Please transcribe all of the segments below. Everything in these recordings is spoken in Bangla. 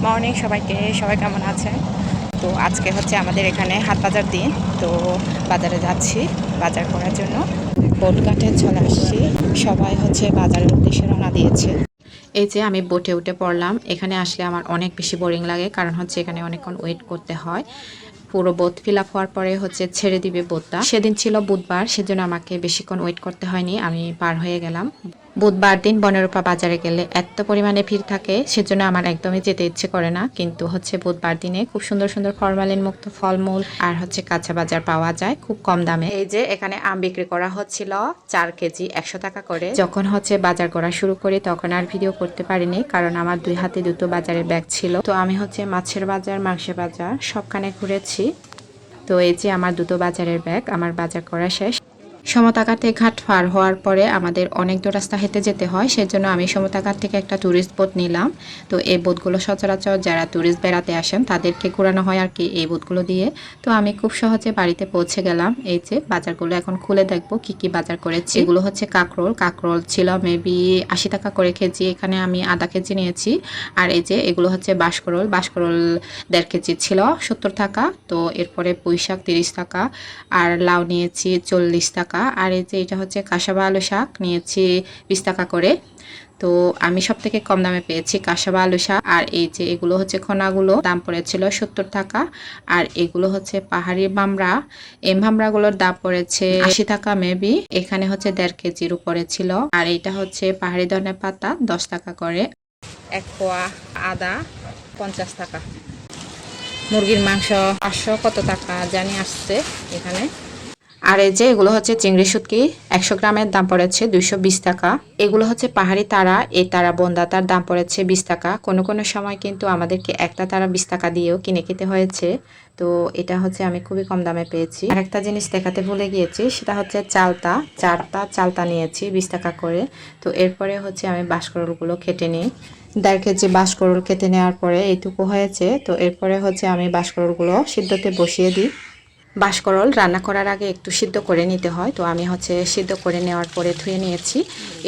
মর্নিং সবাইকে, সবাই কেমন আছেন? তো আজকে হচ্ছে আমাদের এখানে হাট বাজার দিন। তো বাজারে যাচ্ছি বাজার করার জন্য। বোটঘাটে চলে আসছি, সবাই হচ্ছে বাজারের উদ্দেশ্যে রওনা দিয়েছে। এই যে আমি বোটে উঠে পড়লাম। এখানে আসলে আমার অনেক বেশি বোরিং লাগে, কারণ হচ্ছে এখানে অনেকক্ষণ ওয়েট করতে হয়। পুরো বোট ফিল আপ হওয়ার পরে হচ্ছে ছেড়ে দিবে বোটটা। সেদিন ছিল বুধবার, সেজন্য আমাকে বেশিক্ষণ ওয়েট করতে হয়নি, আমি পার হয়ে গেলাম। বুধবার দিন বনেরূপা বাজারে গেলে এত পরিমাণে ভিড় থাকে, সেজন্য আমার একদমই যেতে ইচ্ছে করে না। কিন্তু হচ্ছে বুধবার দিনে খুব সুন্দর সুন্দর ফরমালিন মুক্ত ফলমূল আর হচ্ছে কাঁচা বাজার পাওয়া যায় খুব কম দামে। এই যে এখানে আম বিক্রি করা হচ্ছিল 4 কেজি 100 টাকা করে। যখন হচ্ছে বাজার করা শুরু করি তখন আর ভিডিও করতে পারিনি, কারণ আমার 2 হাতে দুটো বাজারের ব্যাগ ছিল। তো আমি হচ্ছে মাছের বাজার, মাংসের বাজার সবখানে ঘুরেছি। তো এই যে আমার দুটো বাজারের ব্যাগ, আমার বাজার করা শেষ। সমতাঘাটে ঘাট পার হওয়ার পরে আমাদের অনেক দূর রাস্তা হেঁটে যেতে হয়, সেজন্য আমি সমতাঘাট থেকে একটা ট্যুরিস্ট বোট নিলাম। তো এই বোটগুলো সচরাচর যারা ট্যুরিস্ট বেড়াতে আসেন তাদেরকে ঘোরানো হয় আর কি এই বোটগুলো দিয়ে। তো আমি খুব সহজে বাড়িতে পৌঁছে গেলাম। এই যে বাজারগুলো এখন খুলে দেখবো কি কি বাজার করেছি। এগুলো হচ্ছে কাঁকরোল। কাঁকরোল ছিল মেবি 80 টাকা করে কেজি, এখানে আমি আধা কেজি নিয়েছি। আর এই যে এগুলো হচ্ছে বাঁশকরোল। বাঁশকরোল 1.5 কেজি ছিল 70 টাকা। তো এরপরে পুঁইশাক 30 টাকা, আর লাউ নিয়েছি 40 টাকা। আর এই যে এটা হচ্ছে কাসাবা আলু শাক, নিয়েছি 20 টাকা করে। তো আমি সব থেকে কম দামে পেয়েছি কাসাবা আলু শাক। আর এই যে এগুলো হচ্ছে খোনাগুলো, দাম পড়েছিল 70 টাকা। আর এগুলো হচ্ছে পাহাড়ি মামরা, এই মামরাগুলোর দাম পড়েছে 80 টাকা মেবি। এখানে হচ্ছে 1.5 কেজির উপরে ছিল। আর এটা হচ্ছে পাহাড়ি ধনে পাতা 10 টাকা করে। 1 পোয়া আদা 50 টাকা। মুরগির মাংস 500 কত টাকা জানি আসছে এখানে। আর এই যে এগুলো হচ্ছে চিংড়ি শুটকি, 100 গ্রামের দাম পড়েছে 220 টাকা। এগুলো হচ্ছে পাহাড়ি তারা, এই তারা বোন্দা, তার দাম পড়েছে 20 টাকা। কোনো কোনো সময় কিন্তু আমাদেরকে একটা তারা 20 টাকা দিয়েও কিনে খেতে হয়েছে। তো এটা হচ্ছে আমি খুবই কম দামে পেয়েছি। আর একটা জিনিস দেখাতে ভুলে গিয়েছি, সেটা হচ্ছে চালতা। 4টা চালতা নিয়েছি 20 টাকা করে। তো এরপরে হচ্ছে আমি বাঁশকরলগুলো কেটে নিই। 1.5 কেজি বাঁশকরল কেটে নেওয়ার পরে এইটুকু হয়েছে। তো এরপরে হচ্ছে আমি বাঁশকরলগুলো সিদ্ধতে বসিয়ে দিই। বাঁশকরল রান্না করার আগে একটু সিদ্ধ করে নিতে হয়, তো আমি হচ্ছে সিদ্ধ করে নেওয়ার পরে ধুয়ে নিয়েছি।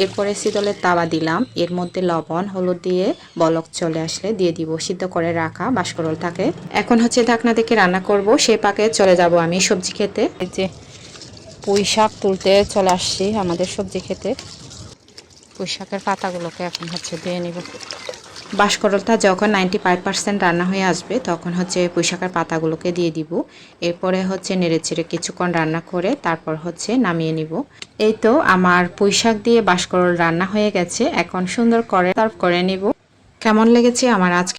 এরপরে শীতলের তাওয়া দিলাম, এর মধ্যে লবণ হলুদ দিয়ে বলক চলে আসলে দিয়ে দিব সিদ্ধ করে রাখা বাঁশকরলটাকে। এখন হচ্ছে ঢাকনা থেকে রান্না করব, সে পাকে চলে যাব আমি সবজি খেতে। এই যে পুঁই শাক তুলতে চলে আসছি আমাদের সবজি খেতে। পুঁই শাকের পাতাগুলোকে এখন হচ্ছে ধুয়ে নিব। বাঁশকরলটা যখন 95% রান্না হয়ে আসবে তখন হচ্ছে পুঁইশাকের পাতাগুলোকে দিয়ে দিব। এরপরে হচ্ছে নেড়েচেড়ে কিছুক্ষণ রান্না করে তারপর হচ্ছে নামিয়ে নিব। এই তো আমার পুঁইশাক দিয়ে বাঁশকরল রান্না হয়ে গেছে, এখন সুন্দর করে সার্ভ করে নিব। কেমন লেগেছে আমার আজকে